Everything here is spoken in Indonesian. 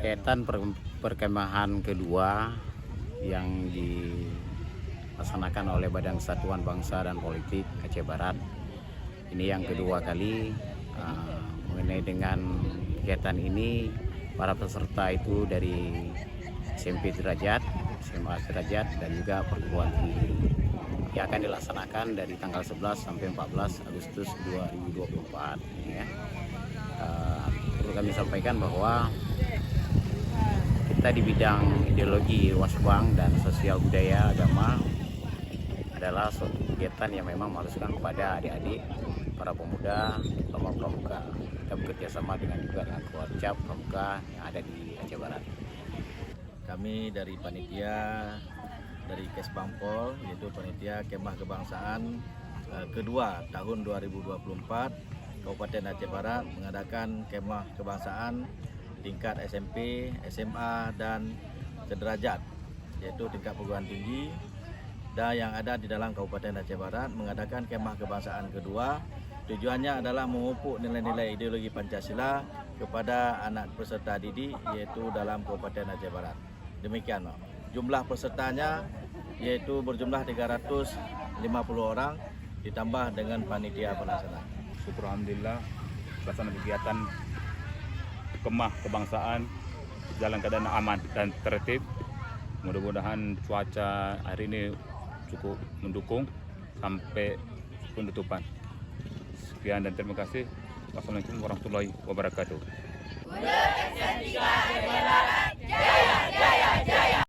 Kegiatan perkemahan kedua yang dilaksanakan oleh Badan Kesatuan Bangsa dan Politik Aceh Barat. Ini yang kedua kali. Mengenai dengan kegiatan ini, para peserta itu dari SMP Derajat, SMA Derajat, dan juga perguruan tinggi. Yang akan dilaksanakan dari tanggal 11 sampai 14 Agustus 2024. Ya. Perlu kami sampaikan bahwa kita di bidang ideologi Wasbang dan sosial budaya agama adalah suatu kegiatan yang memang mengharuskan kepada adik-adik, para pemuda, pramuka. Kita bekerja sama dengan keluarga pramuka yang ada di Aceh Barat. Kami dari panitia dari Kesbangpol, yaitu panitia Kemah Kebangsaan kedua tahun 2024, Kabupaten Aceh Barat mengadakan Kemah Kebangsaan tingkat SMP, SMA, dan sederajat, yaitu tingkat perguruan tinggi, dan yang ada di dalam Kabupaten Aceh Barat mengadakan Kemah Kebangsaan kedua. Tujuannya adalah memupuk nilai-nilai ideologi Pancasila kepada anak peserta didik, yaitu dalam Kabupaten Aceh Barat. Demikian, Pak. Jumlah pesertanya yaitu berjumlah 350 orang ditambah dengan panitia pelaksana. Syukur alhamdulillah pelaksanaan kegiatan Kemah Kebangsaan dalam keadaan aman dan tertib. Mudah-mudahan cuaca hari ini cukup mendukung sampai penutupan. Sekian dan terima kasih. Wassalamualaikum warahmatullahi wabarakatuh.